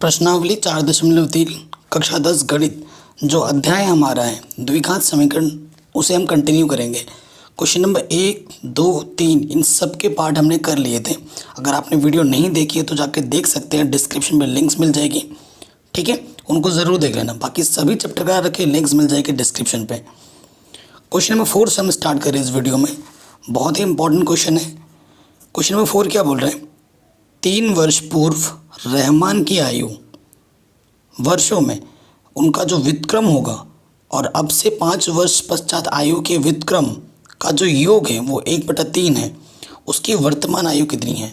प्रश्नावली 4.3 कक्षा 10 गणित जो अध्याय हमारा है द्विघात समीकरण उसे हम कंटिन्यू करेंगे। क्वेश्चन नंबर 1, 2, 3 इन सब के पार्ट हमने कर लिए थे। अगर आपने वीडियो नहीं देखी है तो जाके देख सकते हैं, डिस्क्रिप्शन में लिंक्स मिल जाएगी, ठीक है, उनको ज़रूर देख लेना। बाकी सभी चैप्टर का रखे लिंक्स मिल जाएगी डिस्क्रिप्शन पे। क्वेश्चन नंबर 4 से हम स्टार्ट करें इस वीडियो में। बहुत ही इंपॉर्टेंट क्वेश्चन है। क्वेश्चन नंबर 4 क्या बोल रहे हैं? 3 वर्ष पूर्व रहमान की आयु वर्षों में उनका जो व्युत्क्रम होगा और अब से 5 वर्ष पश्चात आयु के व्युत्क्रम का जो योग है वो 1/3 है। उसकी वर्तमान आयु कितनी है?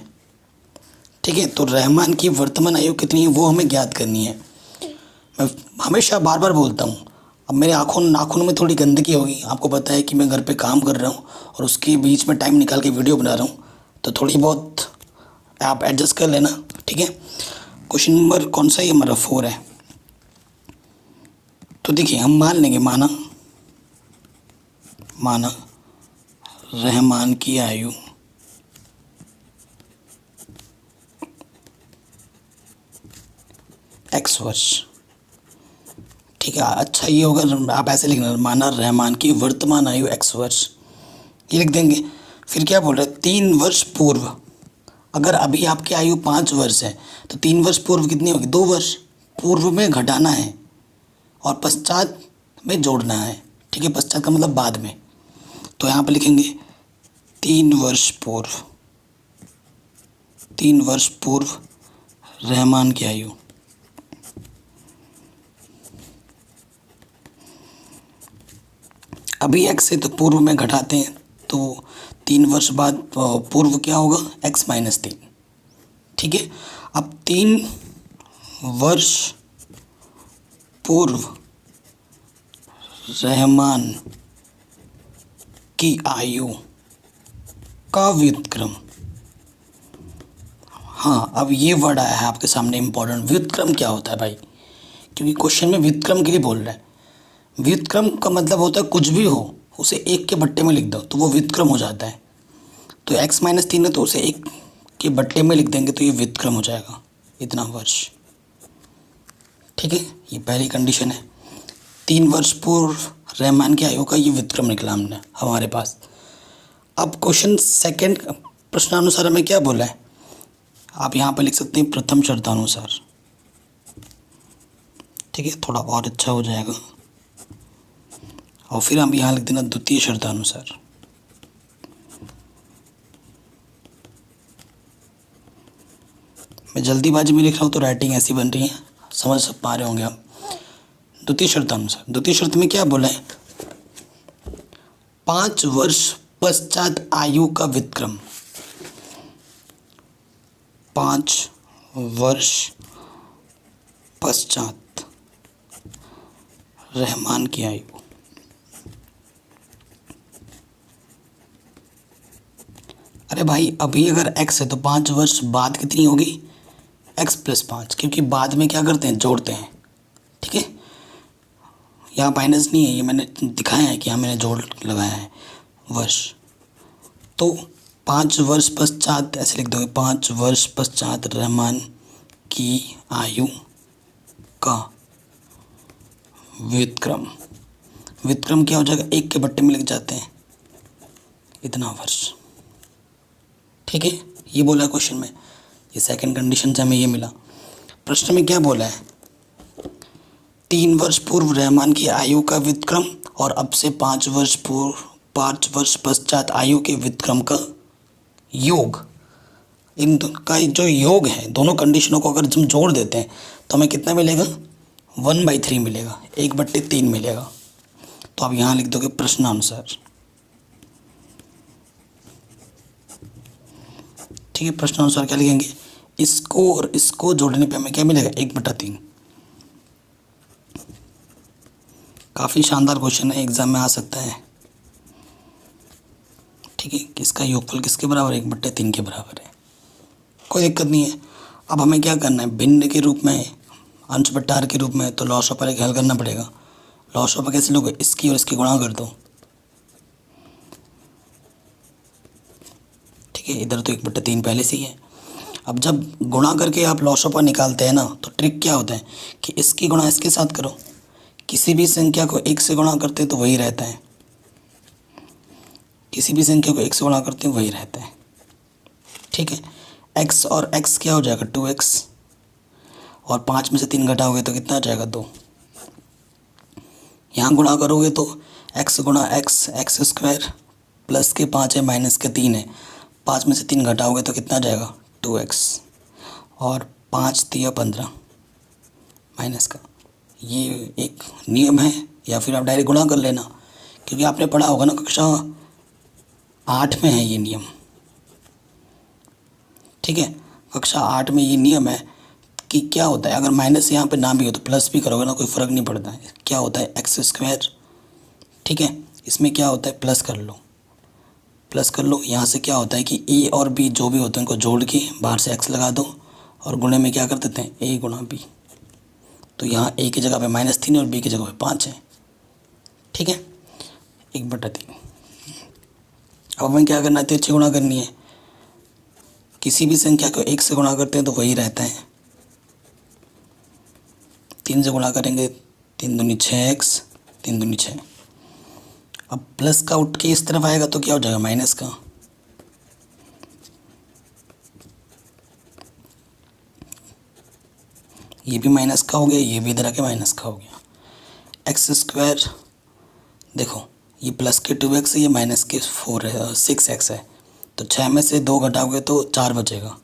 ठीक है, तो रहमान की वर्तमान आयु कितनी है वो हमें ज्ञात करनी है। मैं हमेशा बार बार बोलता हूँ, अब मेरे नाखून में थोड़ी गंदगी होगी, आपको पता है कि मैं घर पे काम कर रहा हूँ और उसके बीच में टाइम निकाल के वीडियो बना रहा हूँ, तो थोड़ी बहुत आप एडजस्ट कर लेना, ठीक है। क्वेश्चन नंबर कौन सा? ये हमारा 4 है। तो देखिए, हम मान लेंगे, माना रहमान की आयु x वर्ष, ठीक है। अच्छा ये होगा, आप ऐसे लिखना, माना रहमान की वर्तमान आयु x वर्ष, ये लिख देंगे। फिर क्या बोल रहे हैं? 3 वर्ष पूर्व, अगर अभी आपकी आयु 5 वर्ष है तो 3 वर्ष पूर्व कितनी होगी? 2 वर्ष। पूर्व में घटाना है और पश्चात में जोड़ना है, ठीक है। पश्चात का मतलब बाद में, तो यहाँ पर लिखेंगे 3 वर्ष पूर्व रहमान की आयु। अभी x है तो पूर्व में घटाते हैं, तो 3 वर्ष बाद पूर्व क्या होगा? x - 3, ठीक है। अब 3 वर्ष पूर्व रहमान की आयु का व्युत्क्रम, हाँ, अब ये वर्ड आया है आपके सामने इम्पोर्टेंट। व्युत्क्रम क्या होता है भाई? क्योंकि क्वेश्चन में व्युत्क्रम के लिए बोल रहा है। व्युत्क्रम का मतलब होता है कुछ भी हो उसे 1 के बट्टे में लिख दो तो वो व्युत्क्रम हो जाता है। तो x - 3 है तो उसे 1 के बट्टे में लिख देंगे तो ये व्युत्क्रम हो जाएगा, इतना वर्ष, ठीक है। ये पहली कंडीशन है। 3 वर्ष पूर्व रहमान की आयु का ये व्युत्क्रम निकला हमने हमारे पास। अब क्वेश्चन सेकंड प्रश्नानुसार हमें क्या बोला है? आप यहाँ पर लिख सकते हैं प्रथम शर्तानुसार, ठीक है, थोड़ा और अच्छा हो जाएगा। और फिर हम यहाँ लिख देना द्वितीय शर्तानुसार। मैं जल्दीबाजी में लिख रहा हूँ तो राइटिंग ऐसी बन रही है, समझ पा रहे होंगे आप। द्वितीय शर्तानुसार, द्वितीय शर्त में क्या बोला है? 5 वर्ष पश्चात आयु का व्युत्क्रम, 5 वर्ष पश्चात रहमान की आयु। अरे भाई, अभी अगर x है तो 5 वर्ष बाद कितनी होगी? x + 5, क्योंकि बाद में क्या करते हैं? जोड़ते हैं, ठीक है। यहाँ माइनस नहीं है, ये मैंने दिखाया है कि यहाँ मैंने जोड़ लगाया है वर्ष। तो 5 वर्ष पश्चात ऐसे लिख दोगे, 5 वर्ष पश्चात रहमान की आयु का व्युत्क्रम। व्युत्क्रम क्या हो जाएगा? 1 के बट्टे में लिख जाते हैं, इतना वर्ष, ठीक है। ये बोला है क्वेश्चन में, ये सेकंड कंडीशन से हमें ये मिला। प्रश्न में क्या बोला है? 3 वर्ष पूर्व रहमान की आयु का व्युत्क्रम और अब से 5 वर्ष पश्चात आयु के व्युत्क्रम का योग। इन का जो योग है, दोनों कंडीशनों को अगर हम जोड़ देते हैं तो हमें कितना मिलेगा? 1/3 मिलेगा, 1/3 मिलेगा। तो आप यहाँ लिख दोगे प्रश्नानुसार, ठीक है। प्रश्नानुसार क्या लिखेंगे? इसको और इसको जोड़ने पे हमें क्या मिलेगा? 1/3। काफ़ी शानदार क्वेश्चन है, एग्जाम में आ सकता है, ठीक है। किसका योगफल किसके बराबर है? 1/3 के बराबर है, कोई दिक्कत नहीं है। अब हमें क्या करना है? भिन्न के रूप में, अंश बट्टार के रूप में, तो लॉस ऑफ हल करना पड़ेगा। लॉस ऑफ कैसे लोगे? इसकी और इसकी गुणा कर दो, ठीक है। इधर तो 1/3 पहले से ही है। अब जब गुणा करके आप लॉसोपा निकालते हैं ना, तो ट्रिक क्या होता है कि इसकी गुणा इसके साथ करो। किसी भी संख्या को 1 से गुणा करते तो वही रहता है, किसी भी संख्या को 1 से गुणा करते हैं वही रहता है। ठीक है, x और x क्या हो जाएगा 2x, और 5 में से 3 घटाओगे तो कितना आ जाएगा 2। यहाँ गुणा करोगे तो x गुणा x, एक्स स्क्वायर, प्लस के 5 है माइनस के 3 है, 5 में से 3 घटाओगे तो कितना आ जाएगा 2x, और 5 3 15 माइनस का। ये एक नियम है, या फिर आप डायरेक्ट गुणा कर लेना, क्योंकि आपने पढ़ा होगा ना कक्षा 8 में है ये नियम। ठीक है, कक्षा 8 में ये नियम है कि क्या होता है, अगर माइनस यहाँ पे ना भी हो तो प्लस भी करोगे ना, कोई फ़र्क नहीं पड़ता है। क्या होता है एक्स स्क्वायर, ठीक है, इसमें क्या होता है प्लस कर लो, प्लस कर लो। यहाँ से क्या होता है कि ए और बी जो भी होते हैं उनको जोड़ के बाहर से एक्स लगा दो, और गुणे में क्या कर देते हैं ए गुणा बी। तो यहाँ ए की जगह पे -3 है और बी की जगह पे 5 है। ठीक है, 1/3। अब हमें क्या करना है, तिरछी गुणा करनी है। किसी भी संख्या को 1 से गुणा करते हैं तो वही रहता है। 3 से गुणा करेंगे, 3 दूनी 6x, 3 दूनी 6। अब प्लस का उठ के इस तरफ आएगा तो क्या हो जाएगा माइनस का। ये भी माइनस का हो गया, ये भी इधर आके माइनस का हो गया। एक्स स्क्वायर, देखो ये प्लस के 2x है, ये माइनस के 6x है, तो 6 में से 2 घटाओगे तो 4 बचेगा,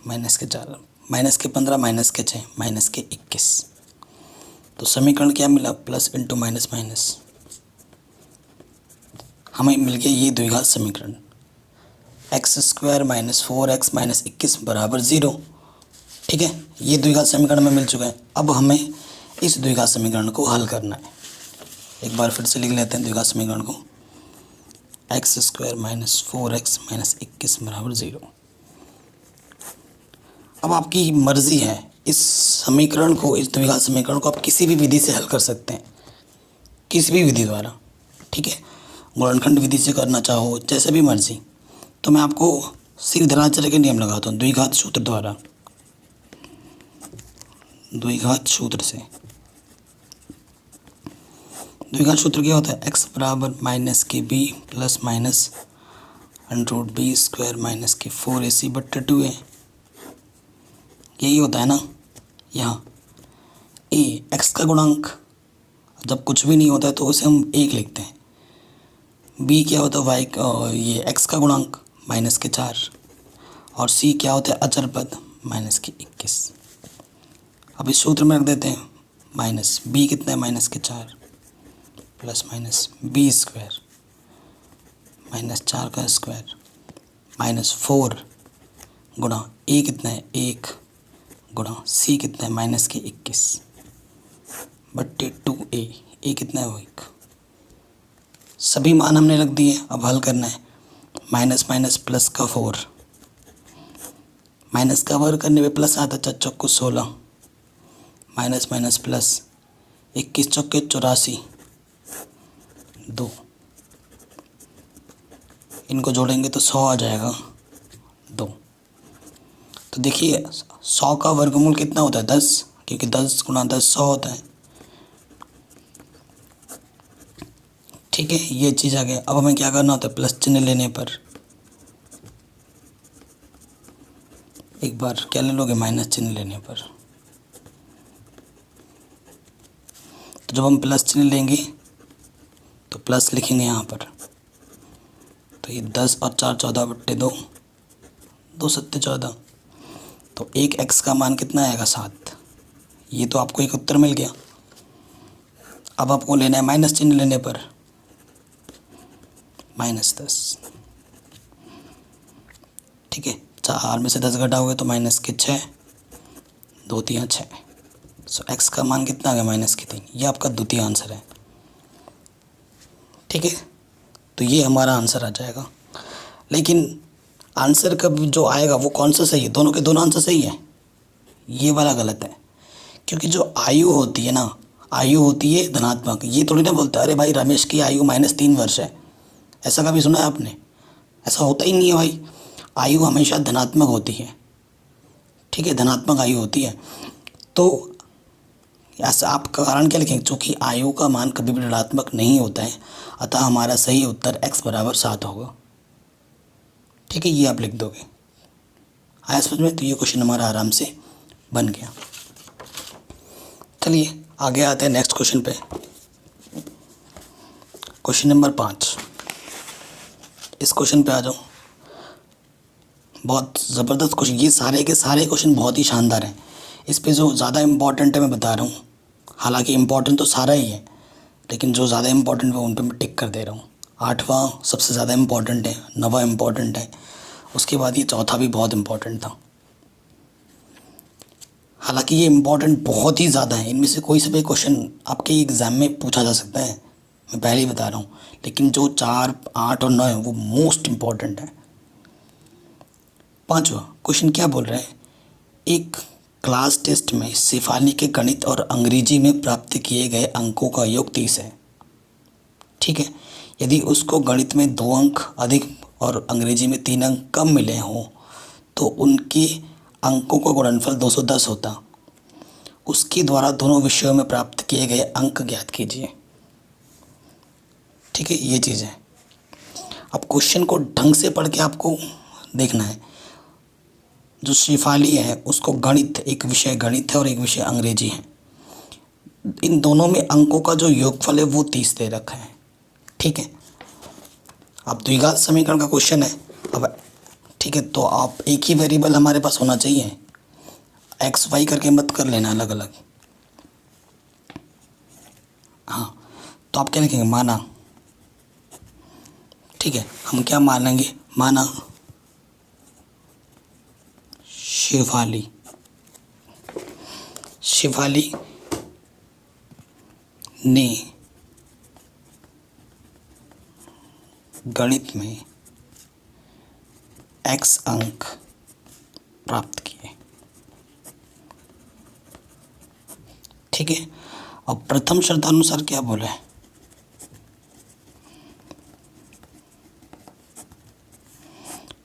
माइनस के 4, माइनस के 15, माइनस के 6, माइनस के 21। तो समीकरण क्या मिला, प्लस इंटू माइनस माइनस, हमें मिल गया ये द्विघात समीकरण। X square minus 4x minus 21 बराबर 0। ठीक है, ये द्विघात समीकरण में मिल चुका है। अब हमें इस द्विघात समीकरण को हल करना है। एक बार फिर से लिख लेते हैं द्विघात समीकरण को। X square minus 4x minus 21 बराबर 0। अब आपकी मर्ज़ी है, इस समीकरण को, इस द्विघात समीकरण को आप किसी भी विधि से हल कर सकते हैं, किसी भी विधि द्वारा। ठीक है, गुणनखंड विधि से करना चाहो, जैसे भी मर्जी। तो मैं आपको सिरधराचार्य के नियम लगाता हूँ, द्विघात सूत्र द्वारा, द्विघात सूत्र से। द्विघात सूत्र क्या होता है, x बराबर माइनस के B plus minus under B square minus के 4ac/2a। यही होता है ना। यहाँ a x का गुणांक, जब कुछ भी नहीं होता है तो उसे हम 1 लिखते हैं। b क्या होता है y, ये x का गुणांक माइनस के 4, और c क्या होता है अचर पद माइनस के 21। अब इस सूत्र में रख देते हैं माइनस b कितना है माइनस के 4 plus minus b square minus 4 का स्क्वायर माइनस 4 गुणा a कितना है 1 गुणा c कितना है माइनस के 21/2a। a कितना है वो 1। सभी मान हमने रख दिए। अब हल करना है। माइनस माइनस प्लस का 4, माइनस का वर्ग करने पे प्लस आता, 4 चौको 16, माइनस माइनस प्लस, 21 चौके 84, 2, इनको जोड़ेंगे तो 100 आ जाएगा 2। तो देखिए 100 का वर्गमूल कितना होता है 10, क्योंकि 10 गुणा 10 100 होता है। ठीक है, ये चीज़ आ गया। अब हमें क्या करना होता है, प्लस चिन्ह लेने पर एक बार क्या ले लोगे, माइनस चिन्ह लेने पर। तो जब हम प्लस चिन्ह लेंगे तो प्लस लिखेंगे यहाँ पर, तो ये 10 और 4 14/2, 2 7 14। तो एक x का मान कितना आएगा 7। ये तो आपको एक उत्तर मिल गया। अब आपको लेना है माइनस चिन्ह लेने पर -10। ठीक है, 4 में से 10 घटाओगे तो माइनस के 6, 2 3 6। सो x का मान कितना आ गया माइनस के 3। ये आपका द्वितीय आंसर है। ठीक है, तो ये हमारा आंसर आ जाएगा। लेकिन आंसर कब जो आएगा वो कौन सा सही है, दोनों के दोनों आंसर सही है, ये वाला गलत है। क्योंकि जो आयु होती है ना, आयु होती है धनात्मक। ये थोड़ी ना बोलता अरे भाई रमेश की आयु -3 वर्ष है, ऐसा कभी सुना है आपने? ऐसा होता ही नहीं है भाई। आयु हमेशा धनात्मक होती है। ठीक है, धनात्मक आयु होती है। तो ऐसा आप कारण क्या लिखेंगे, चूँकि आयु का मान कभी भी ऋणात्मक नहीं होता है, अतः हमारा सही उत्तर x बराबर 7 होगा। ठीक है, ये आप लिख दोगे। आया समझ में? तो ये क्वेश्चन हमारा आराम से बन गया। चलिए आगे आते हैं नेक्स्ट क्वेश्चन पे। Question number 5। इस क्वेश्चन पे आ जाओ। बहुत ज़बरदस्त क्वेश्चन, ये सारे के सारे क्वेश्चन बहुत ही शानदार हैं। इस पे जो ज़्यादा इम्पॉर्टेंट है मैं बता रहा हूँ, हालांकि इम्पॉर्टेंट तो सारा ही है, लेकिन जो ज़्यादा इम्पॉर्टेंट है उन पे मैं टिक कर दे रहा हूँ। 8वां सबसे ज़्यादा इम्पॉर्टेंट है, 9वां इम्पॉर्टेंट है, उसके बाद ये चौथा भी बहुत इम्पॉर्टेंट था। हालांकि ये इम्पॉर्टेंट बहुत ही ज़्यादा है, इनमें से कोई सा भी क्वेश्चन आपके एग्ज़ाम में पूछा जा सकता है, मैं पहले ही बता रहा हूँ। लेकिन जो 4, 8 और 9 है वो मोस्ट इम्पॉर्टेंट है। 5वां क्वेश्चन क्या बोल रहा है, एक क्लास टेस्ट में शेफाली के गणित और अंग्रेजी में प्राप्त किए गए अंकों का योग 30 है। ठीक है, यदि उसको गणित में 2 अंक अधिक और अंग्रेजी में 3 अंक कम मिले हों तो उनके अंकों का गुणनफल 210 होता। उसके द्वारा दोनों विषयों में प्राप्त किए गए अंक ज्ञात कीजिए। ठीक है, ये चीज़ है। अब क्वेश्चन को ढंग से पढ़ के आपको देखना है। जो शेफाली है उसको गणित, एक विषय गणित है और एक विषय अंग्रेजी है, इन दोनों में अंकों का जो योगफल है वो 30 दे रखा है। ठीक है, अब द्विघात समीकरण का क्वेश्चन है। अब ठीक है, तो आप एक ही वेरिएबल हमारे पास होना चाहिए, एक्स वाई करके मत कर लेना अलग अलग। हाँ, तो आप क्या लिखेंगे, माना। ठीक है, हम क्या मानेंगे, माना शेफाली ने गणित में x अंक प्राप्त किए। ठीक है, अब प्रथम शर्तानुसार क्या बोला है,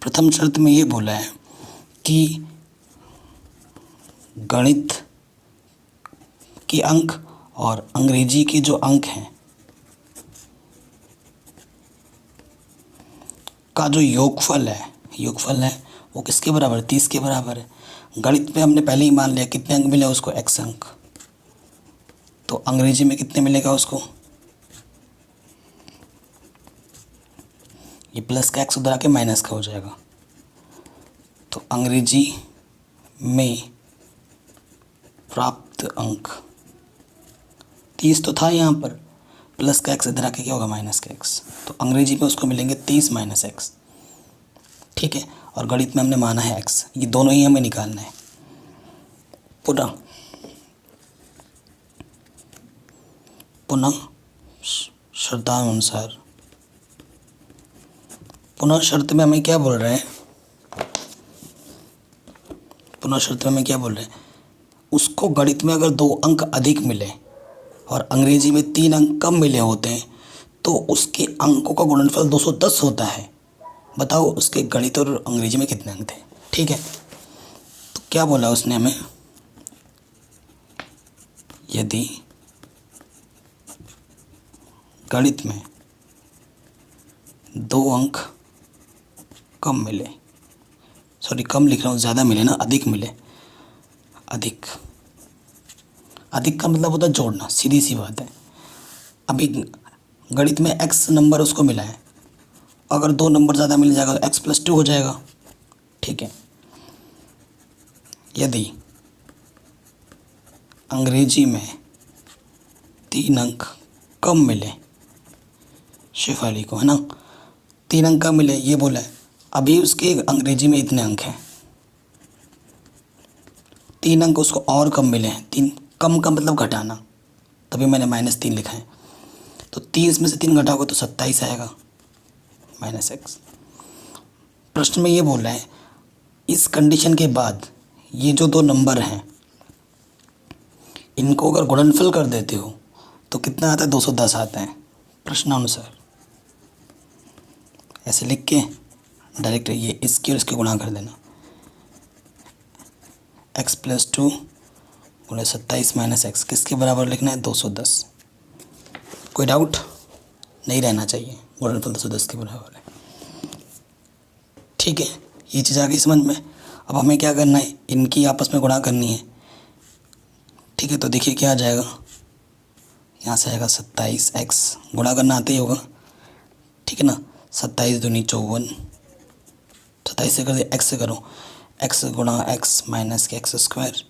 प्रथम शर्त में ये बोला है कि गणित के अंक और अंग्रेजी के जो अंक हैं का जो योगफल है वो किसके बराबर है, 30 के बराबर है। गणित में हमने पहले ही मान लिया कितने अंक मिले उसको, x अंक, तो अंग्रेजी में कितने मिलेगा उसको, ये प्लस का x उधर आके माइनस का हो जाएगा। तो अंग्रेजी में प्राप्त अंक 30 तो था यहाँ पर, प्लस का x इधर आके क्या होगा, माइनस का x, तो अंग्रेजी में उसको मिलेंगे 30 माइनस x। ठीक है, और गणित में हमने माना है x, ये दोनों ही हमें निकालना है। पुनः शर्तानुसार, पुनः शर्त में हमें क्या बोल रहे हैं, पुनः शर्त में हमें क्या बोल रहे हैं, उसको गणित में अगर 2 अंक अधिक मिले और अंग्रेजी में 3 अंक कम मिले होते हैं तो उसके अंकों का गुणनफल 210 होता है। बताओ उसके गणित और अंग्रेजी में कितने अंक थे। ठीक है, तो क्या बोला उसने हमें, यदि गणित में 2 अंक कम मिले, सॉरी कम लिख रहा हूँ, ज़्यादा मिले ना, अधिक मिले, अधिक का मतलब होता है जोड़ना, सीधी सी बात है। अभी गणित में x नंबर उसको मिला है, अगर 2 नंबर ज़्यादा मिल जाएगा तो x+2 हो जाएगा। ठीक है, यदि अंग्रेजी में 3 अंक कम मिले शेफाली को, है ना, 3 अंक कम मिले ये बोला है। अभी उसके अंग्रेजी में इतने अंक हैं, 3 अंक उसको और कम मिले हैं, 3 कम का मतलब घटाना, तभी मैंने -3 लिखा है। तो 30 में से 3 घटाओगे तो 27 आएगा -x। प्रश्न में ये बोल रहा है इस कंडीशन के बाद ये जो 2 नंबर हैं इनको अगर गुणनफल कर देते हो तो कितना आता है, 210 आता है प्रश्नानुसार। ऐसे लिख के डायरेक्ट ये इसके और इसके गुणा कर देना, एक्स प्लस 2 गुणे 27 माइनस एक्स किसके बराबर लिखना है 210। कोई डाउट नहीं रहना चाहिए, गुणनफल 210 के बराबर है। ठीक है, ये चीज़ आ गई समझ में। अब हमें क्या करना है, इनकी आपस में गुणा करनी है। ठीक है, तो देखिए क्या आ जाएगा, यहाँ से आएगा 27x, गुणा करना आते ही होगा। ठीक है ना, 27 दूनी 54, 27 से कर दिया, x से करो, x गुणा x माइनस के x square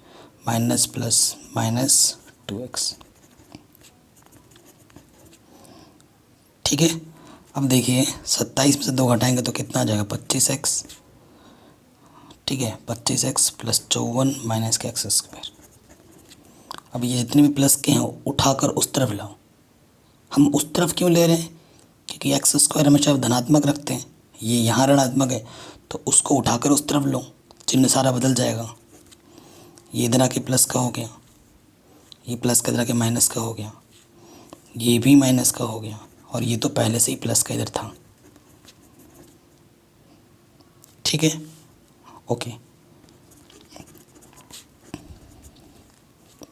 minus plus minus 2x। ठीक है, अब देखिए 27 में से 2 घटाएंगे तो कितना आ जाएगा 25x। ठीक है, 25x प्लस 54 माइनस के एक्स स्क्वायर। अब ये जितने भी प्लस के हैं उठाकर उस तरफ लाओ। हम उस तरफ क्यों ले रहे हैं, क्योंकि एक्स स्क्वायर हमेशा धनात्मक रखते हैं, ये यहाँ ऋणात्मक है तो उसको उठाकर उस तरफ लो, चिन्ह सारा बदल जाएगा। ये इधर आके प्लस का हो गया, ये प्लस का इधर आके माइनस का हो गया, ये भी माइनस का हो गया, और ये तो पहले से ही प्लस का इधर था। ठीक है, ओके।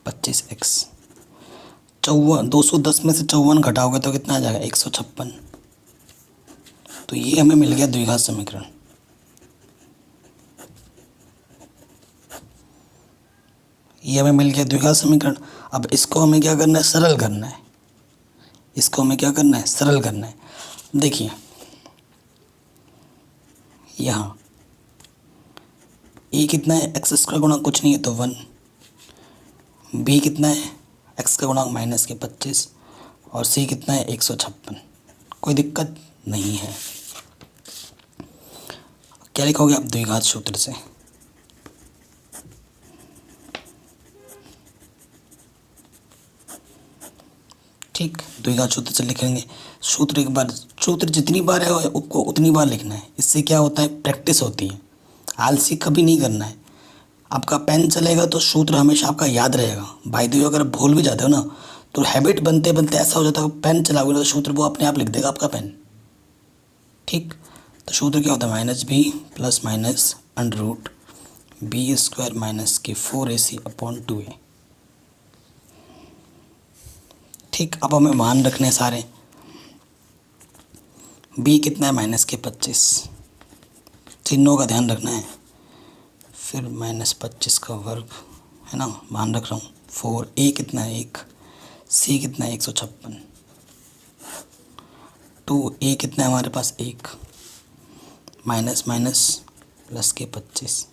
25x 210 में से 54 घटाओगे तो कितना आ जाएगा 156। तो ये हमें मिल गया द्विघात समीकरण। ये हमें मिल गया द्विघात समीकरण। अब इसको हमें क्या करना है, सरल करना है। इसको हमें क्या करना है, सरल करना है। देखिए यहाँ ए कितना है, एक्स स्क्वायर गुणा कुछ नहीं है तो 1, बी कितना है, एक्स का गुणांक माइनस के 25, और सी कितना है 156। कोई दिक्कत नहीं है। क्या लिखोगे आप, द्विघात सूत्र से। ठीक, द्विघात सूत्र से लिखेंगे। सूत्र एक बार, सूत्र जितनी बार है उसको उतनी बार लिखना है। इससे क्या होता है, प्रैक्टिस होती है। आलसी कभी नहीं करना है। आपका पेन चलेगा तो सूत्र हमेशा आपका याद रहेगा। भाई द वे अगर भूल भी जाते हो ना तो हैबिट बनते बनते ऐसा हो जाता है, पेन चलाओगे ना तो सूत्र वो अपने आप लिख देगा आपका पेन। ठीक, तो सूत्र क्या होता है, minus B plus minus under root B square minus के 4ac अपॉन 2a। ठीक, अब हमें मान रखने हैं सारे। b कितना है, माइनस के 25, चिन्हों का ध्यान रखना है। फिर माइनस 25 का वर्ग है ना, मान रख रहा हूँ। 4a कितना है 1, c कितना है 156, 2a कितना है हमारे पास 1, माइनस माइनस प्लस के 25।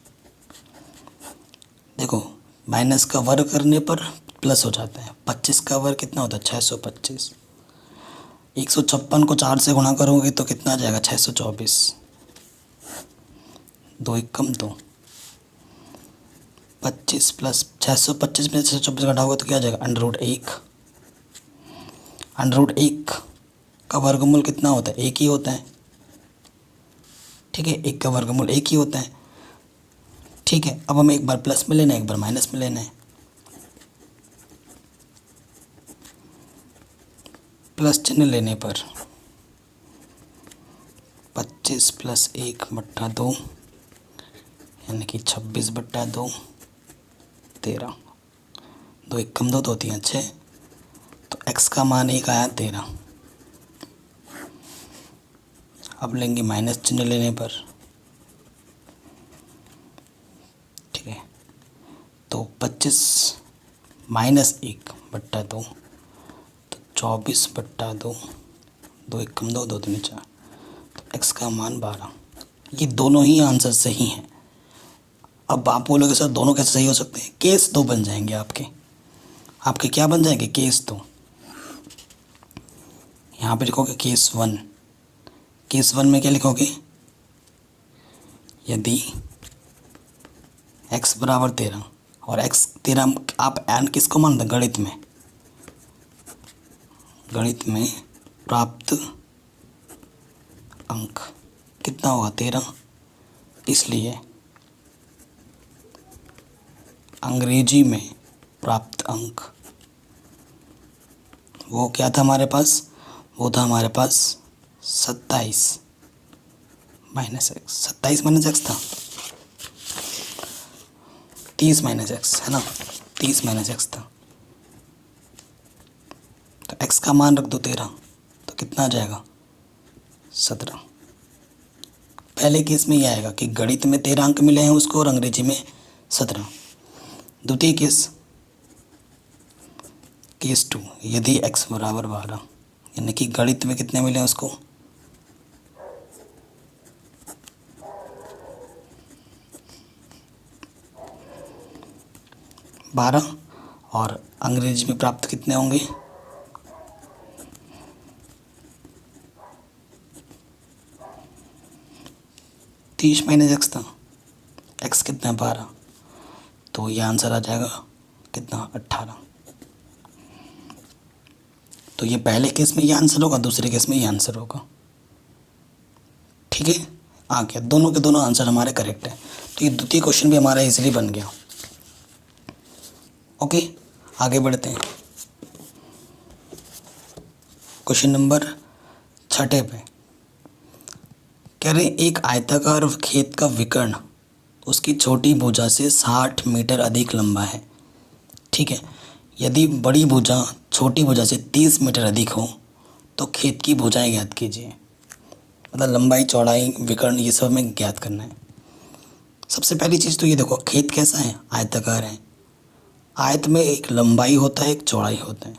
देखो माइनस का वर्ग करने पर प्लस हो जाता है। 25 का वर्ग कितना होता है 625। 156 को 4 से गुणा करोगे तो कितना आ जाएगा 624। 2 एकम 2, 25 प्लस 625 में 624 घटाओगे तो क्या आ जाएगा अंडर रूट 1। अंडर रूट 1 का वर्गमूल कितना होता है, 1 ही होता है। ठीक है, 1 का वर्गमूल 1 ही होता है। ठीक है, अब हमें एक बार प्लस में लेना है, एक बार माइनस में लेना है। प्लस चिन्ह लेने पर 25 प्लस 1/2 यानी कि 26/2, 13, 2 एकम 2, 2 3 6, तो x का मान 1 आया 13। अब लेंगे माइनस चिन्ह लेने पर। ठीक है, तो 25 माइनस 1/2 तो 24/2, 2 एकम 2, 2 3 4, तो x का मान 12। ये दोनों ही आंसर सही हैं। अब आप बोलोगे सर दोनों कैसे सही हो सकते हैं, केस 2 बन जाएंगे आपके। आपके क्या बन जाएंगे, केस 2। यहाँ पे लिखोगे केस 1। केस 1 में क्या लिखोगे, यदि x बराबर 13 और x 13 आप एन किसको मानते हैं, गणित में। गणित में प्राप्त अंक कितना होगा 13, इसलिए अंग्रेजी में प्राप्त अंक वो क्या था हमारे पास, वो था हमारे पास 27 माइनस एक्स। 27 माइनस एक्स था। 30 माइनस एक्स है ना, 30 माइनस एक्स था, तो एक्स का मान रख दो 13, तो कितना आ जाएगा 17। पहले केस में ये आएगा कि गणित में 13 अंक मिले हैं उसको और अंग्रेजी में 17। द्वितीय केस, केस 2, यदि x बराबर 12, यानी कि गणित में कितने मिले हैं उसको 12 और अंग्रेजी में प्राप्त कितने होंगे 30 माइनस एक्स था, एक्स कितना है 12, तो ये आंसर आ जाएगा कितना 18। तो ये पहले केस में ये आंसर होगा, दूसरे केस में ये आंसर होगा। ठीक है, आ गया, दोनों के दोनों आंसर हमारे करेक्ट है। तो ये द्वितीय क्वेश्चन भी हमारा इजीली बन गया। ओके, आगे बढ़ते हैं क्वेश्चन नंबर 6 पे। कह रहे हैं एक आयताकार खेत का विकर्ण उसकी छोटी भुजा से 60 मीटर अधिक लंबा है। ठीक है, यदि बड़ी भुजा छोटी भुजा से 30 मीटर अधिक हो तो खेत की भुजाएं ज्ञात कीजिए। मतलब लंबाई चौड़ाई विकर्ण ये सब हमें ज्ञात करना है। सबसे पहली चीज़ तो ये देखो, खेत कैसा है, आयताकार है। आयत में एक लंबाई होता है, एक चौड़ाई होता है।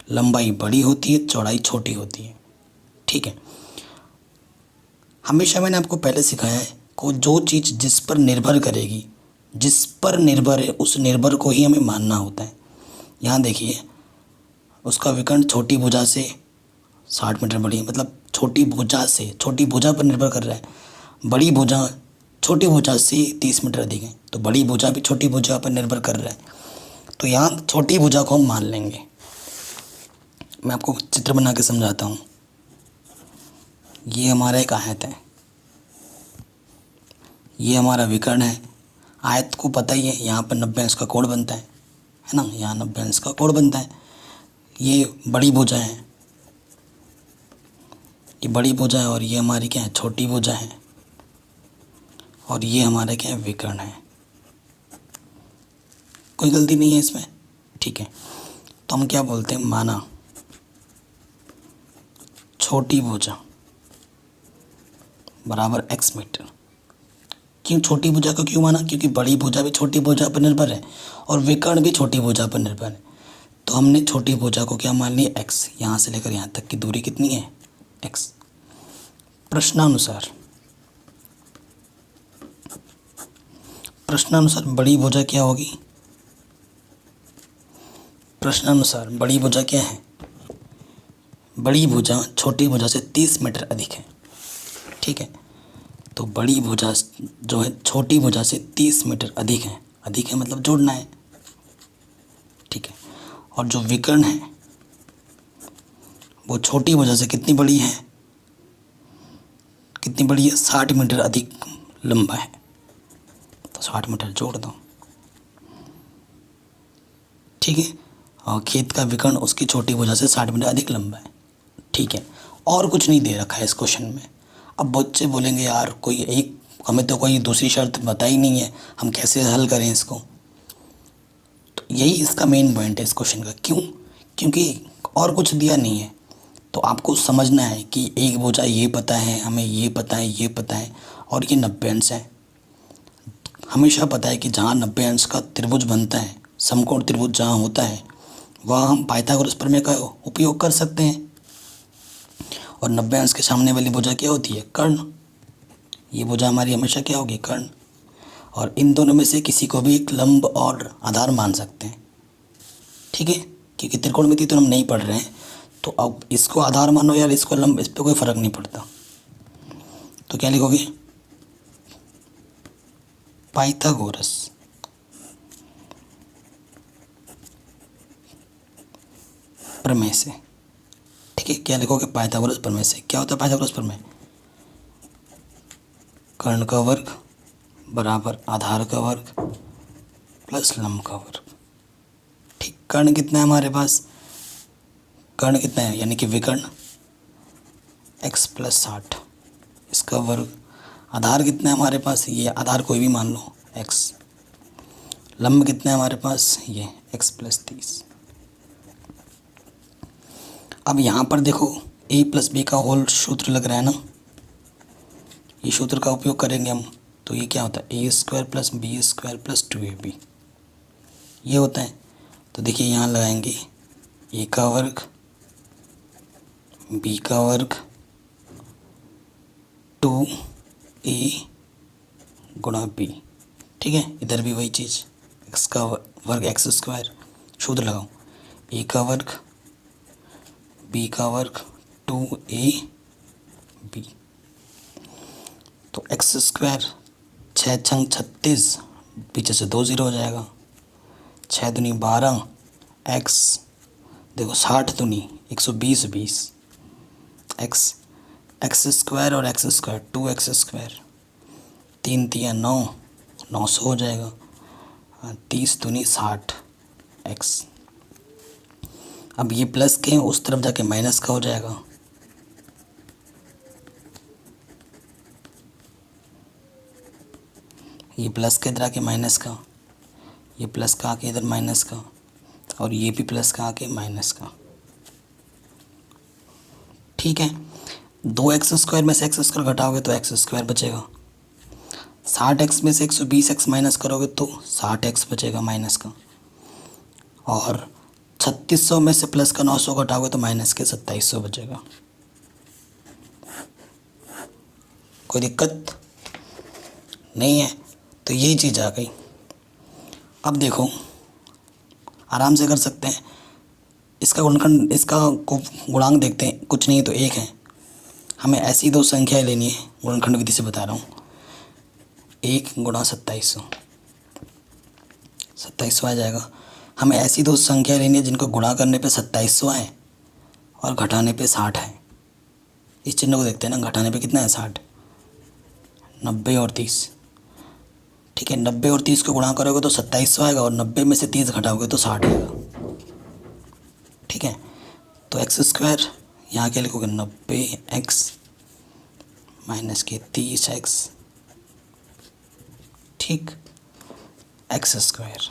लंबाई बड़ी होती है, चौड़ाई छोटी होती है। ठीक है, हमेशा मैंने आपको पहले सिखाया है को जो चीज़ जिस पर निर्भर करेगी, जिस पर निर्भर है उस निर्भर को ही हमें मानना होता है। यहाँ देखिए, उसका विकर्ण छोटी भुजा से 60 मीटर बड़ी, मतलब छोटी भुजा से, छोटी भुजा पर निर्भर कर रहा है। बड़ी भुजा छोटी भुजा से 30 मीटर अधिक है, तो बड़ी भुजा भी छोटी भुजा पर निर्भर कर रहा है। तो यहाँ छोटी भुजा को हम मान लेंगे। मैं आपको चित्र बना के समझाता हूँ। ये हमारा एक आयत है, ये हमारा विकर्ण है। आयत को पता ही है, यहाँ पर 90 अंश का कोण बनता है ना, यहाँ 90 अंश का कोण बनता है। ये बड़ी भुजा है, ये बड़ी भुजा है, और ये हमारी क्या है, छोटी भुजा है, और ये हमारा क्या है, विकर्ण है। कोई गलती नहीं है इसमें। ठीक है, तो हम क्या बोलते हैं, माना छोटी भुजा बराबर x मीटर। क्यों छोटी भुजा को क्यों माना, क्योंकि बड़ी भुजा भी छोटी भुजा पर निर्भर है और विकर्ण भी छोटी भुजा पर निर्भर है। तो हमने छोटी भुजा को क्या मान लिया, x। यहाँ से लेकर यहाँ तक की दूरी कितनी है, x। प्रश्नानुसार बड़ी भुजा क्या होगी, प्रश्नानुसार बड़ी भुजा क्या है, बड़ी भुजा छोटी भुजा से 30 मीटर अधिक है। ठीक है, तो बड़ी भुजा जो है छोटी भुजा से 30 मीटर अधिक है। अधिक है मतलब जोड़ना है। ठीक है, और जो विकर्ण है वो छोटी भुजा से कितनी बड़ी है, कितनी बड़ी है, 60 मीटर अधिक लंबा है। तो 60 मीटर जोड़ दो। ठीक है, और खेत का विकर्ण उसकी छोटी भुजा से 60 मीटर अधिक लंबा है। ठीक है, और कुछ नहीं दे रखा है इस क्वेश्चन में। अब बच्चे बोलेंगे यार कोई एक, हमें तो कोई दूसरी शर्त बताई नहीं है, हम कैसे हल करें इसको। तो यही इसका मेन पॉइंट है इस क्वेश्चन का। क्यों, क्योंकि और कुछ दिया नहीं है। तो आपको समझना है कि एक भुजा ये पता है, हमें ये पता है, ये पता है, और ये 90 अंश है। हमेशा पता है कि जहाँ 90 अंश का त्रिभुज बनता है, समकोण त्रिभुज जहाँ होता है, वहाँ हम पाइथागोरस प्रमेय का उपयोग कर सकते हैं। और 90 अंश के सामने वाली भुजा क्या होती है, कर्ण। ये भुजा हमारी हमेशा क्या होगी, कर्ण। और इन दोनों में से किसी को भी एक लंब और आधार मान सकते हैं। ठीक है, क्योंकि त्रिकोणमिति तो हम नहीं पढ़ रहे हैं, तो अब इसको आधार मानो यार, इसको लंब, इस पर कोई फ़र्क नहीं पड़ता। तो क्या लिखोगे, पाइथागोरस प्रमेय से। ठीक है, क्या लिखोगे, पाइथागोरस प्रमेय से। क्या होता है पाइथागोरस प्रमेय, कर्ण का वर्ग बराबर आधार का वर्ग प्लस लंब का वर्ग। ठीक, कर्ण कितना है हमारे पास, कर्ण कितना है, यानी कि विकर्ण x प्लस 60, इसका वर्ग। आधार कितना है हमारे पास, ये आधार कोई भी मान लो x। लंब कितना है हमारे पास, ये x प्लस 30। अब यहाँ पर देखो a प्लस बी का होल सूत्र लग रहा है ना, ये सूत्र का उपयोग करेंगे हम। तो ये क्या होता है, a² plus b² plus 2ab, ये होता है। तो देखिए यहाँ लगाएंगे a का वर्ग b का वर्ग 2a गुणा b, ठीक है। इधर भी वही चीज़, x का वर्ग x², सूत्र लगाओ, a का वर्ग b का वर्ग 2ab। तो x², 6 छंग 36, पीछे से 2 0 हो जाएगा, 6 दूनी 12, x देखो 60 दूनी 120, 20 x² और x², 2x², 3 तिया 9, 900 हो जाएगा, 30 दूनी 60 x। अब ये प्लस के उस तरफ जाके माइनस का हो जाएगा, ये प्लस के इधर आके माइनस का, ये प्लस का आके इधर माइनस का, और ये भी प्लस का आके माइनस का, ठीक है। 2x² में से x² घटाओगे तो x² बचेगा, 60x में से 120x माइनस करोगे तो 60x बचेगा माइनस का, और 3600 में से प्लस का 900 घटाओगे तो माइनस के 2700 बचेगा। कोई दिक्कत नहीं है, तो यही चीज़ आ गई। अब देखो आराम से कर सकते हैं, इसका गुणनखंड, इसका गुणांक देखते हैं, कुछ नहीं तो 1 है। हमें ऐसी दो संख्याएं लेनी है, गुणनखंड विधि से बता रहा हूँ। 1 गुणा 2700, 2700 आ जाएगा। हमें ऐसी दो संख्या लेनी है जिनको गुणा करने पे 2700 आए और घटाने पे 60 है। इस चिन्ह को देखते हैं ना, घटाने पे कितना है 60, 90 और 30, ठीक है। 90 और 30 को गुणा करोगे तो 2700 आएगा, और 90 में से 30 घटाओगे तो 60 आएगा, ठीक है। तो x² यहाँ क्या लिखोगे, 90x माइनस के 30x, ठीक। x²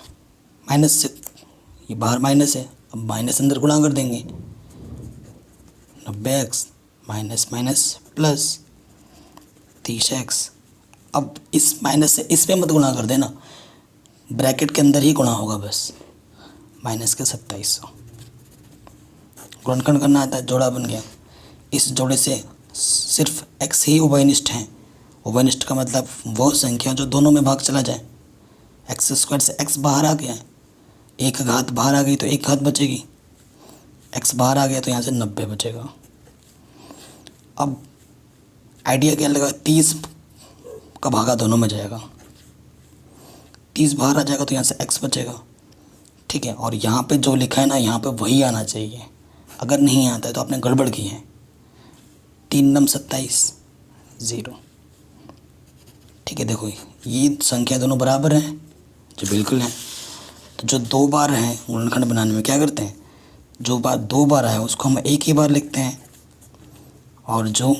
माइनस से, ये बाहर माइनस है, अब माइनस अंदर गुणा कर देंगे, 90x minus minus plus 30x। अब इस माइनस से इस पे मत गुणा कर देना, ब्रैकेट के अंदर ही गुणा होगा बस, माइनस के 2700। गुणनखंड करना आता है, जोड़ा बन गया। इस जोड़े से सिर्फ x ही उभयनिष्ठ हैं। उभयनिष्ठ का मतलब वो संख्या जो दोनों में भाग चला जाए। x² से x बाहर आ गया, एक घात बाहर आ गई तो एक घात बचेगी, x बाहर आ गया तो यहाँ से 90 बचेगा। अब आइडिया क्या लगा, 30 का भागा दोनों में जाएगा, 30 बाहर आ जाएगा तो यहाँ से x बचेगा, ठीक है। और यहाँ पे जो लिखा है ना, यहाँ पे वही आना चाहिए। अगर नहीं आता है तो आपने गड़बड़ की है। 3 नम 27, 0, ठीक है। देखो ये संख्या दोनों बराबर हैं, जो बिल्कुल हैं। तो जो 2 बार हैं गुणनखंड बनाने में क्या करते हैं, जो बार 2 बार आया उसको हम एक ही बार लिखते हैं, और जो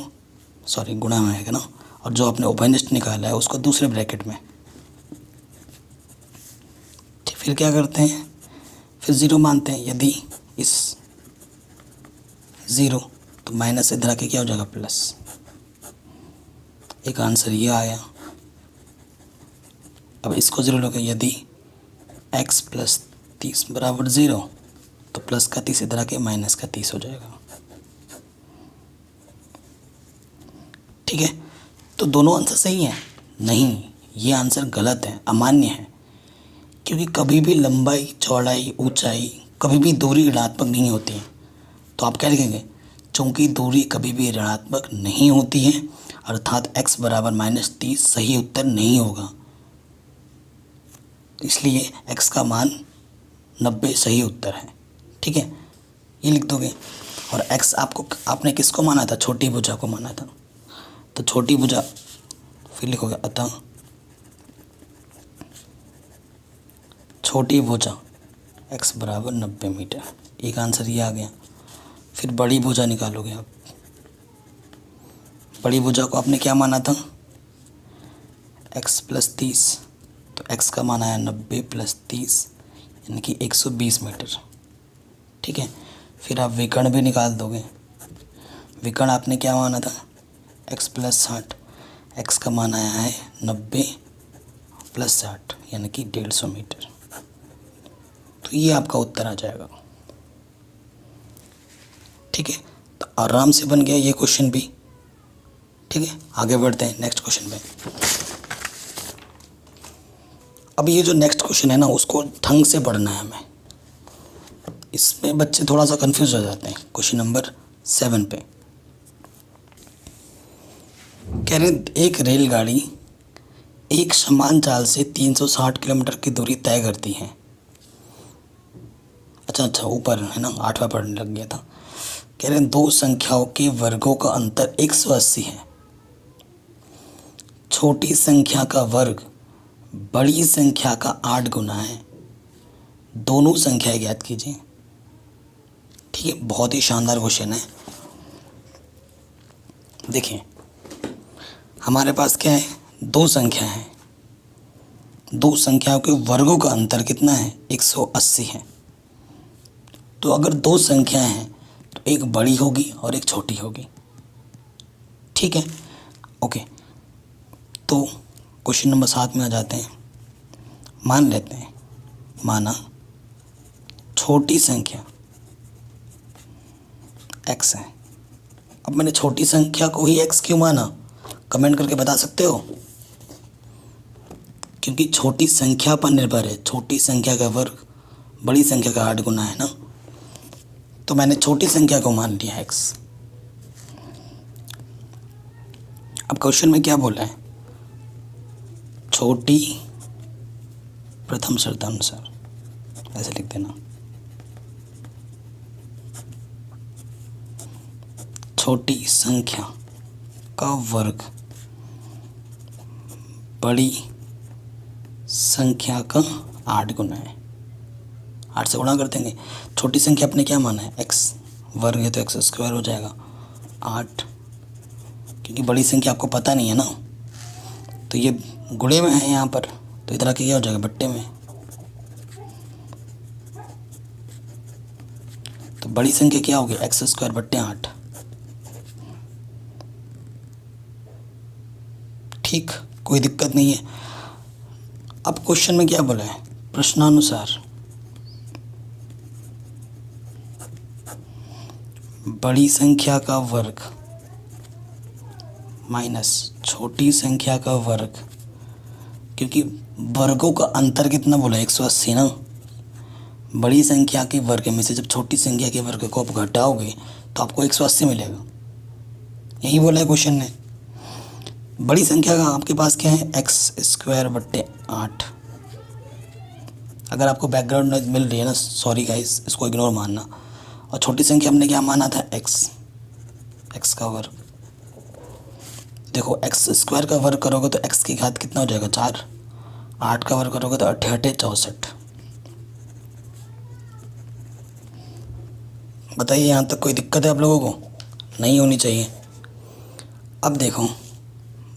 गुणा में आएगा ना, और जो आपने उभयनिष्ठ निकाला है उसको दूसरे ब्रैकेट में, ठीक। फिर क्या करते हैं, फिर 0 मानते हैं। यदि इस 0 तो माइनस इधर आके क्या हो जाएगा, प्लस। एक आंसर ये आया। अब इसको 0 लोगे, यदि x प्लस 30 बराबर 0 तो प्लस का 30 इधर आके माइनस का 30 हो जाएगा, ठीक है। तो दोनों आंसर सही हैं? नहीं, ये आंसर गलत है, अमान्य है। क्योंकि कभी भी लंबाई, चौड़ाई, ऊंचाई, कभी भी दूरी ऋणात्मक नहीं होती है। तो आप क्या लिखेंगे, चूँकि दूरी कभी भी ऋणात्मक नहीं होती है अर्थात x बराबर -30 सही उत्तर नहीं होगा। इसलिए x का मान 90 सही उत्तर है, ठीक है। ये लिख दोगे। और x आपने किसको माना था, छोटी भुजा को माना था। तो छोटी भुजा फिर लिखोगे, अतः छोटी भुजा x बराबर 90 मीटर। एक आंसर ये आ गया। फिर बड़ी भुजा निकालोगे आप। बड़ी भुजा को आपने क्या माना था, x प्लस 30 तो x का मान आया 90 + 30 यानी कि 120 मीटर। ठीक है, फिर आप विकर्ण भी निकाल दोगे। विकर्ण आपने क्या माना था, x + 60, x का मान आया है 90 + 60 यानी कि 150 मीटर। तो ये आपका उत्तर आ जाएगा। ठीक है, तो आराम से बन गया ये क्वेश्चन भी। ठीक है, आगे बढ़ते हैं नेक्स्ट क्वेश्चन पे। अब ये जो नेक्स्ट क्वेश्चन है ना, उसको ढंग से पढ़ना है हमें। इसमें बच्चे थोड़ा सा कंफ्यूज हो जाते हैं। क्वेश्चन नंबर 7 पे कह रहे एक रेलगाड़ी एक समान चाल से 360 किलोमीटर की दूरी तय करती है। अच्छा ऊपर है ना, 8वां पढ़ने लग गया था। कह रहे हैं दो संख्याओं के वर्गों का अंतर 180 है। छोटी संख्या का वर्ग बड़ी संख्या का 8 गुना है। दोनों संख्याएं ज्ञात कीजिए। ठीक है, बहुत ही शानदार क्वेश्चन है। देखिए हमारे पास क्या है, दो संख्या है, दो संख्याओं के वर्गों का अंतर कितना है, 180 है। तो अगर दो संख्याएं हैं तो एक बड़ी होगी और एक छोटी होगी। ठीक है, ओके। तो क्वेश्चन नंबर 7 में आ जाते हैं। मान लेते हैं, माना छोटी संख्या x है। अब मैंने छोटी संख्या को ही x क्यों माना, कमेंट करके बता सकते हो। क्योंकि छोटी संख्या पर निर्भर है। छोटी संख्या का वर्ग बड़ी संख्या का 8 गुना है ना, तो मैंने छोटी संख्या को मान लिया x। अब क्वेश्चन में क्या बोला है, छोटी प्रथम शर्तानुसार, ऐसे लिख देना, छोटी संख्या का वर्ग बड़ी संख्या का 8 गुना है। 8 से गुणा कर देंगे। छोटी संख्या अपने क्या माना है, x वर्ग है तो x² हो जाएगा 8। क्योंकि बड़ी संख्या आपको पता नहीं है ना, तो ये गुणे में है यहाँ पर, तो इधर आके क्या हो जाएगा, बट्टे में। तो बड़ी संख्या क्या होगी, x² बट्टे 8। ठीक, कोई दिक्कत नहीं है। अब क्वेश्चन में क्या बोला है, प्रश्नानुसार बड़ी संख्या का वर्ग माइनस छोटी संख्या का वर्ग, क्योंकि वर्गों का अंतर कितना बोला, 180 ना। बड़ी संख्या के वर्ग में से जब छोटी संख्या के वर्ग को आप घटाओगे तो आपको 180 मिलेगा। यही बोला है क्वेश्चन ने। बड़ी संख्या का आपके पास क्या है, x² बट्टे 8। अगर आपको बैकग्राउंड नॉइज मिल रही है ना, सॉरी गाइस, इसको इग्नोर मानना। और छोटी संख्या हमने क्या माना था, x का वर्ग। देखो x² का वर्ग करोगे तो x की घात कितना हो जाएगा, 4। 8 का वर्ग करोगे तो 8 × 8 = 64। बताइए यहाँ तक कोई दिक्कत है आप लोगों को, नहीं होनी चाहिए। अब देखो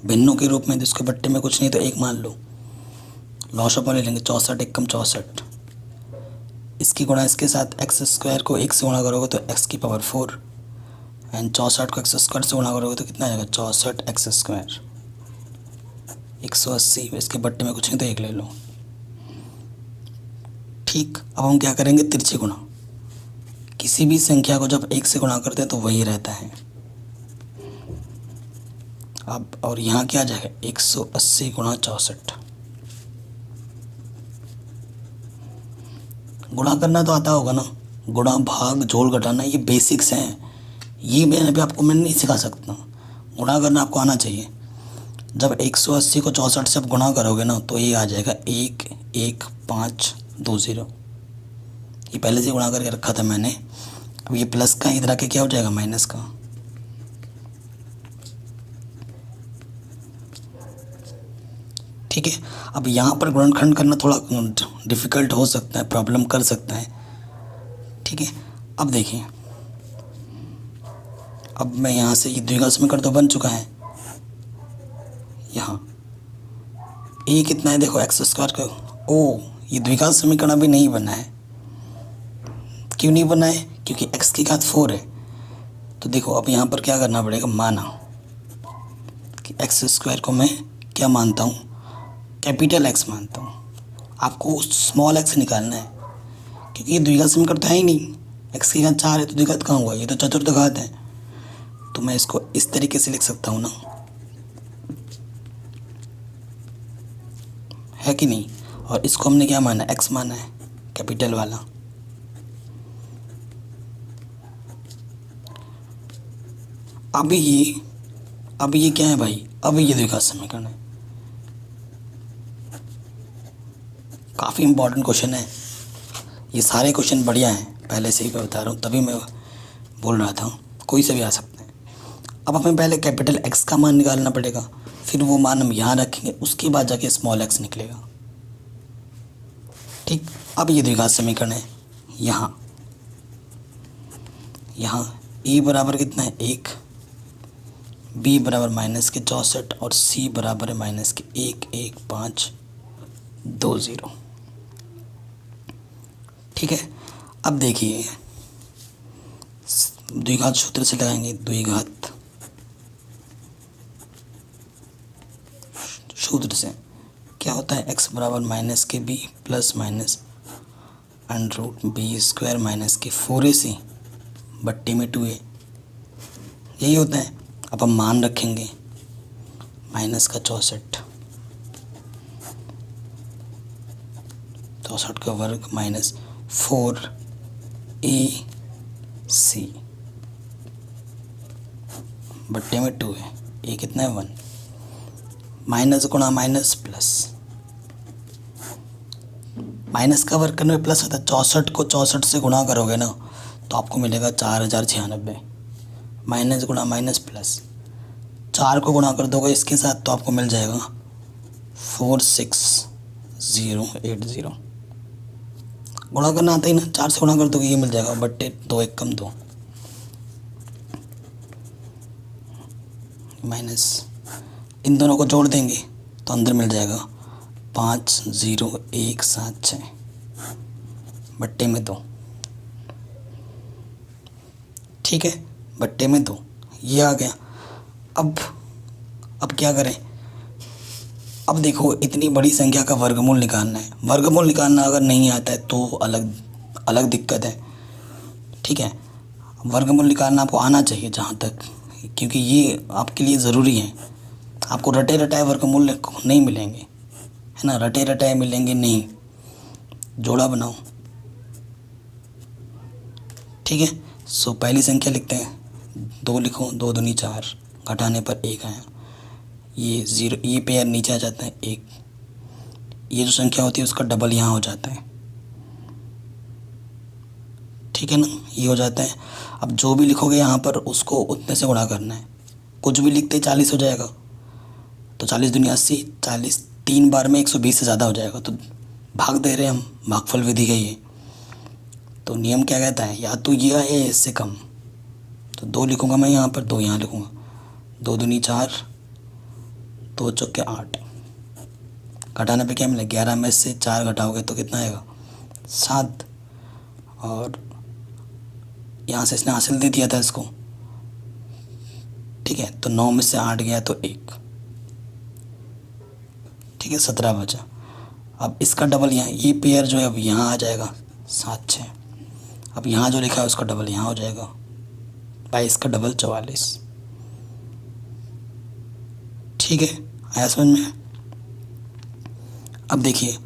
भिन्नों के रूप में, जिसके बट्टे में कुछ नहीं तो एक मान लो, लॉसअप ले लेंगे। 64 × 1 = 64। इसकी गुणा इसके साथ x² को 1 से गुणा करोगे तो x⁴ एंड 64 को x² से गुणा करोगे तो कितना आ जाएगा, 64x²। 180, इसके बट्टे में कुछ नहीं तो 1 ले लो। ठीक, अब हम क्या करेंगे, तिरछे गुणा। किसी भी संख्या को जब 1 से गुणा करते हैं तो वही रहता है। अब और यहाँ क्या आ जाएगा, 180 × 64। गुणा करना तो आता होगा ना, गुणा भाग जोड़ घटाना, ये बेसिक्स हैं। ये मैंने भी आपको मैं नहीं सिखा सकता। गुणा करना आपको आना चाहिए। जब 180 को 64 से आप गुणा करोगे ना तो ये आ जाएगा 11520। ये पहले से गुणा करके रखा था मैंने। अब ये प्लस का इधर आके क्या हो जाएगा, माइनस का। ठीक है, अब यहाँ पर गुणनखंड करना थोड़ा डिफ़िकल्ट हो सकता है, प्रॉब्लम कर सकता है। ठीक है, अब देखिए, अब मैं यहाँ से ये द्विघात समीकरण तो बन चुका है। यहाँ ये कितना है देखो एक्स स्क्वायर का। ओ ये द्विघात समीकरण अभी नहीं बना है। क्यों नहीं बना है? क्योंकि एक्स की घात 4 है। तो देखो अब यहाँ पर क्या करना पड़ेगा, माना कि एक्स स्क्वायर को मैं क्या मानता हूँ, कैपिटल एक्स मानता हूँ। आपको स्मॉल एक्स निकालना है क्योंकि ये द्विघात समीकरण तो है ही नहीं। एक्स की घात 4 है तो द्विघात कहाँ हुआ, ये तो चतुर्थ घात है। तो मैं इसको इस तरीके से लिख सकता हूँ ना, है कि नहीं। और इसको हमने क्या माना, एक्स माना है, कैपिटल वाला। अब ये क्या है भाई, अब ये द्विघात समीकरण है। काफ़ी इंपॉर्टेंट क्वेश्चन है ये, सारे क्वेश्चन बढ़िया हैं, पहले से ही मैं बता रहा हूँ, तभी मैं बोल रहा था कोई से भी आ सकते हैं। अब हमें पहले कैपिटल एक्स का मान निकालना पड़ेगा, फिर वो मान हम यहाँ रखेंगे, उसके बाद जाके स्मॉल एक्स निकलेगा। ठीक, अब ये द्विघात समीकरण है। यहाँ ए बराबर कितना है 1, बी बराबर -64 और सी बराबर है -1,1,5,2,0। ठीक है, अब देखिए द्विघात सूत्र से लगाएंगे। द्विघात सूत्र से क्या होता है, x बराबर -b plus minus √b² -4ac बट्टे में 2a, यही होता है। अब हम मान रखेंगे -64 का वर्ग -4ac बट्टे में 2a, ये कितना है 1। माइनस गुणा माइनस प्लस, माइनस का वर्ग करने में प्लस होता है। 64 को 64 से गुणा करोगे ना तो आपको मिलेगा 4096। माइनस गुणा माइनस प्लस, 4 को गुणा कर दोगे इसके साथ तो आपको मिल जाएगा 46080। गुणा करना आता ही ना, 4 से गुणा कर दोगे ये मिल जाएगा, बट्टे 2 1 कम 2 माइनस, इन दोनों को जोड़ देंगे तो अंदर मिल जाएगा 50176 बट्टे में 2। ठीक है, बट्टे में 2 ये आ गया। अब क्या करें, अब देखो इतनी बड़ी संख्या का वर्गमूल निकालना है। वर्गमूल निकालना अगर नहीं आता है तो अलग दिक्कत है। ठीक है, वर्गमूल निकालना आपको आना चाहिए जहाँ तक, क्योंकि ये आपके लिए ज़रूरी है। आपको रटे रटाए वर्गमूल नहीं मिलेंगे, है ना, रटे रटाए मिलेंगे नहीं। जोड़ा बनाओ। ठीक है, सो पहली संख्या लिखते हैं, 2 लिखो, 2 दूनी 4, घटाने पर 1 आया। ये 0, ये पेयर नीचे आ जाता है 1। ये जो संख्या होती है उसका डबल यहाँ हो जाता है। ठीक है ना, ये हो जाता है। अब जो भी लिखोगे यहाँ पर उसको उतने से गुणा करना है। कुछ भी लिखते 40 हो जाएगा तो 40 दूनी 80, 40 3 बार में 120 से ज़्यादा हो जाएगा तो भाग दे रहे हैं हम, भागफल विधि का ये। तो नियम क्या कहता है, या तो ये है या इससे कम। तो 2 लिखूँगा मैं यहाँ पर, 2 यहाँ लिखूँगा, 2 दूनी 4, 2 चौके 8। घटाने पे क्या मिला, 11 में से 4 घटाओगे तो कितना आएगा 7। और यहाँ से इसने हासिल दे दिया था इसको। ठीक है, तो 9 में से 8 गया तो 1। ठीक है, 17 बचा। अब इसका डबल यहाँ, ये पेयर जो है अब यहाँ आ जाएगा 7 6। अब यहाँ जो लिखा है उसका डबल यहाँ हो जाएगा 22 का डबल 44। ठीक है, आया समझ में। अब देखिए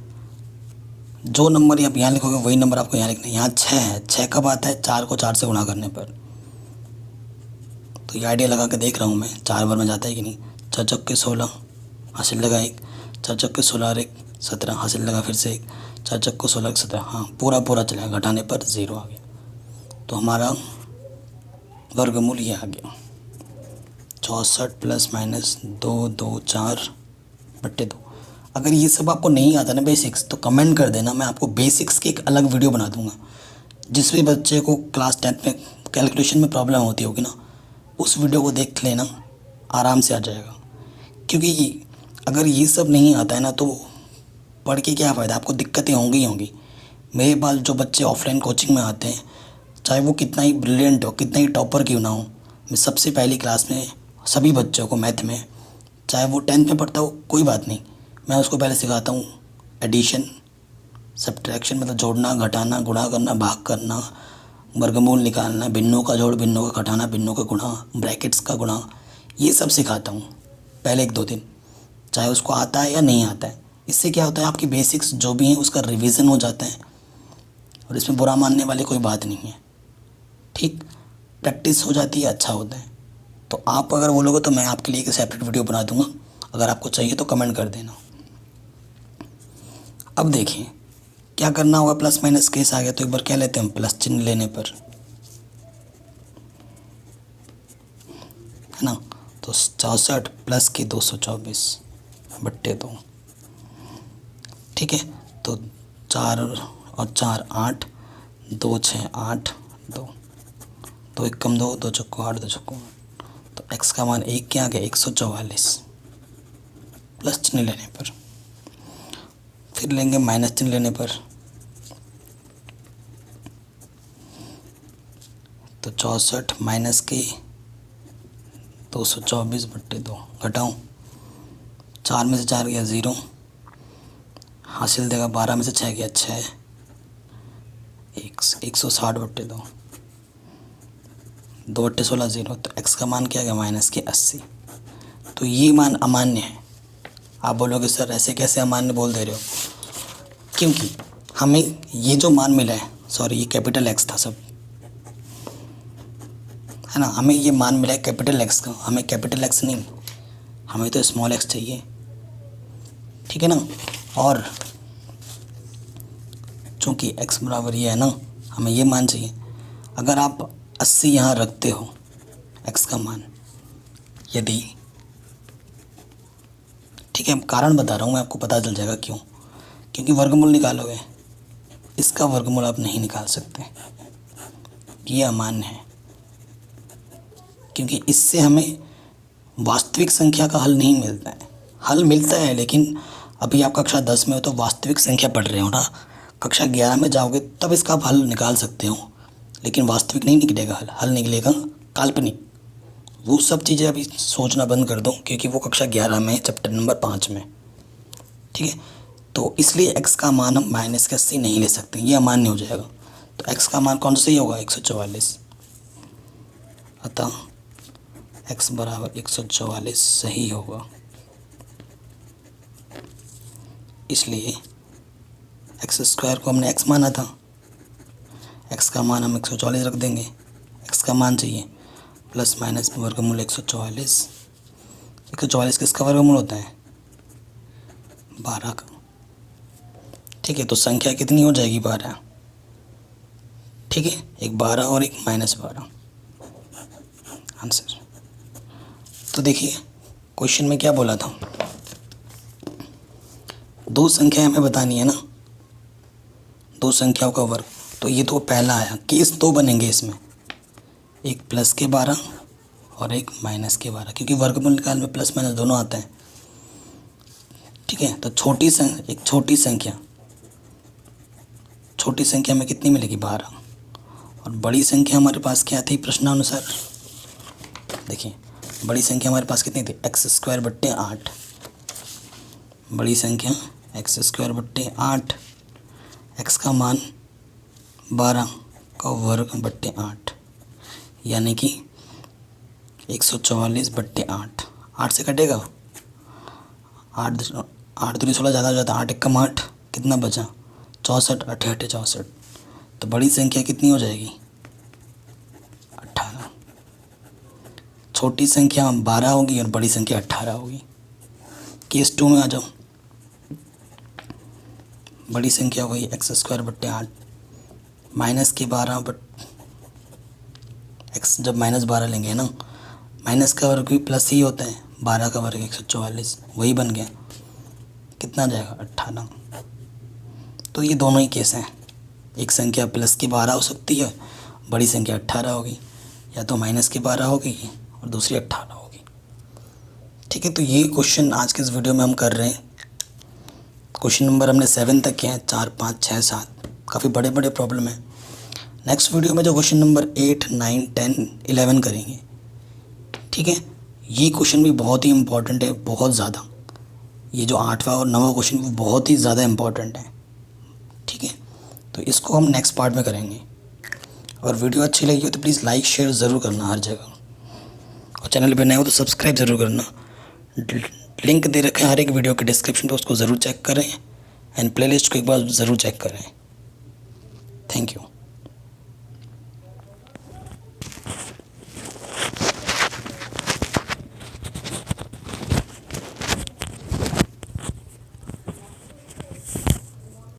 जो नंबर आप यहाँ लिखोगे वही नंबर आपको यहाँ लिखना है। यहाँ 6 है, 6 कब आता है, 4 को 4 से गुणा करने पर। तो ये आइडिया लगा के देख रहा हूँ मैं, 4 बार में जाता है कि नहीं। 4 चौके 16 हासिल लगा 1, 4 चौके 16 और 1 17 हासिल लगा फिर से 1, 4 चौके 16 17, हाँ पूरा चला, घटाने पर 0 आ गया। तो हमारा वर्गमूल ये आ गया 64 प्लस माइनस 224 बट्टे 2। अगर ये सब आपको नहीं आता ना बेसिक्स, तो कमेंट कर देना, मैं आपको बेसिक्स की एक अलग वीडियो बना दूंगा। जिस भी बच्चे को क्लास 10 में कैलकुलेशन में प्रॉब्लम होती होगी ना, उस वीडियो को देख लेना, आराम से आ जाएगा। क्योंकि अगर ये सब नहीं आता है ना तो पढ़ के क्या फ़ायदा, आपको दिक्कतें होंगी ही होंगी। मेरे पास जो बच्चे ऑफलाइन कोचिंग में आते हैं, चाहे वो कितना ही ब्रिलियंट हो, कितना ही टॉपर क्यों ना हो, मैं सबसे पहली क्लास में सभी बच्चों को मैथ में, चाहे वो 10th में पढ़ता हो कोई बात नहीं, मैं उसको पहले सिखाता हूँ एडिशन, सब्ट्रैक्शन मतलब जोड़ना, घटाना, गुणा करना, भाग करना, वर्गमूल निकालना, भिन्नों का जोड़, भिन्नों का घटाना, भिन्नों का गुणा, ब्रैकेट्स का गुणा, ये सब सिखाता हूँ पहले 1-2 दिन, चाहे उसको आता है या नहीं आता है। इससे क्या होता है, आपकी बेसिक्स जो भी हैं उसका रिवीजन हो जाता है और इसमें बुरा मानने वाली कोई बात नहीं है। ठीक, प्रैक्टिस हो जाती है, अच्छा होता है। तो आप अगर बोलोगे तो मैं आपके लिए एक सेपरेट वीडियो बना दूंगा, अगर आपको चाहिए तो कमेंट कर देना। अब देखिए क्या करना होगा, प्लस माइनस केस आ गया तो एक बार क्या लेते हैं, प्लस चिन्ह लेने पर, है ना, तो 64 प्लस की 224 बट्टे 2। ठीक है, तो 4 और 4 8, 2 6 8 2, 2 एकम 2, 2 चौको 8, 2 चौको 8, तो x का मान 1 क्या आ गया 144 प्लस चिन्ह लेने पर। फिर लेंगे माइनस चिन्ह लेने पर, तो 64 माइनस की 224 बट्टे 2, घटाऊँ 4 में से 4 गया 0, हासिल देगा 12 में से 6 गया 6, 160 बट्टे 2, 2 बट्टे 16 0, तो x का मान क्या गया माइनस के 80। तो ये मान अमान्य है। आप बोलोगे सर ऐसे कैसे अमान्य बोल दे रहे हो, क्योंकि हमें ये जो मान मिला है, सॉरी ये कैपिटल X था सब, है ना, हमें ये मान मिला है कैपिटल X का, हमें कैपिटल X नहीं, हमें तो स्मॉल x चाहिए। ठीक है ना, और चूँकि x बराबर ये है ना, हमें ये मान चाहिए। अगर आप 80 यहाँ रखते हो x का मान, यदि, ठीक है कारण बता रहा हूँ मैं, आपको पता चल जाएगा क्यों, क्योंकि वर्गमूल निकालोगे, इसका वर्गमूल आप नहीं निकाल सकते, ये अमान्य है, क्योंकि इससे हमें वास्तविक संख्या का हल नहीं मिलता है। हल मिलता है लेकिन अभी आप कक्षा 10 में हो तो वास्तविक संख्या पढ़ रहे हो ना, कक्षा 11 में जाओगे तब इसका आप हल निकाल सकते हो, लेकिन वास्तविक नहीं निकलेगा हल निकलेगा काल्पनिक। वो सब चीज़ें अभी सोचना बंद कर दो, क्योंकि वो कक्षा 11 में चैप्टर नंबर 5 में। ठीक है, तो इसलिए x का मान हम माइनस के 80 नहीं ले सकते, ये अमान्य हो जाएगा। तो x का मान कौन सा सही होगा 144, अतः x बराबर 144 सही होगा। इसलिए x² को हमने x माना था, x का मान हम 144 रख देंगे, x का मान चाहिए, प्लस माइनस वर्गमूल 144, 144 किसका वर्गमूल होता है 12 का। ठीक है, तो संख्या कितनी हो जाएगी 12। ठीक है, एक 12 और एक -12 आंसर। तो देखिए क्वेश्चन में क्या बोला था, दो संख्याएं हमें बतानी है ना, दो संख्याओं का वर्ग। तो ये तो पहला आया, केस दो बनेंगे इसमें, एक प्लस के 12 और एक माइनस के 12, क्योंकि वर्गमूल निकाल में प्लस माइनस दोनों आते हैं। ठीक है, तो एक छोटी संख्या में कितनी मिलेगी 12, और बड़ी संख्या हमारे पास क्या थी प्रश्नानुसार, देखिए बड़ी संख्या हमारे पास कितनी थी x² बट्टे 8, बड़ी संख्या x² बट्टे 8, x का मान 12 का वर्ग बट्टे 8, यानी कि 144 बट्टे 8, 8 से कटेगा 8 दूनी 16 ज़्यादा हो जाता, 8 एकम 8, कितना बचा 64, 8 8 64, तो बड़ी संख्या कितनी हो जाएगी 18। छोटी संख्या 12 होगी और बड़ी संख्या 18 होगी। केस 2 में आ जाओ, बड़ी संख्या हो गई x² बट्टे 8, माइनस के 12 बट x, जब -12 लेंगे ना, माइनस का वर्ग भी प्लस ही होता है, 12 का वर्ग 144, वही बन गया, कितना जाएगा 18। तो ये दोनों ही केस हैं, एक संख्या प्लस की 12 हो सकती है, बड़ी संख्या 18 होगी, या तो -12 होगी और दूसरी 18 होगी। ठीक है, तो ये क्वेश्चन आज के इस वीडियो में हम कर रहे हैं। क्वेश्चन नंबर हमने 7 तक किया है, 4, 5, 6, 7, काफ़ी बड़े बड़े प्रॉब्लम है। नेक्स्ट वीडियो में जो क्वेश्चन नंबर 8, 9, 10, 11 करेंगे। ठीक है, ये क्वेश्चन भी बहुत ही इम्पॉर्टेंट है, बहुत ज़्यादा। ये जो 8वां और 9वां क्वेश्चन वो बहुत ही ज़्यादा इम्पॉर्टेंट है। ठीक है, तो इसको हम नेक्स्ट पार्ट में करेंगे। अगर वीडियो अच्छी लगी हो तो प्लीज़ लाइक शेयर ज़रूर करना हर जगह, और चैनल पर नए हो तो सब्सक्राइब ज़रूर करना। लिंक दे रखे हैं हर एक वीडियो के डिस्क्रिप्शन पे, उसको ज़रूर चेक करें एंड प्लेलिस्ट को एक बार ज़रूर चेक करें। Thank you.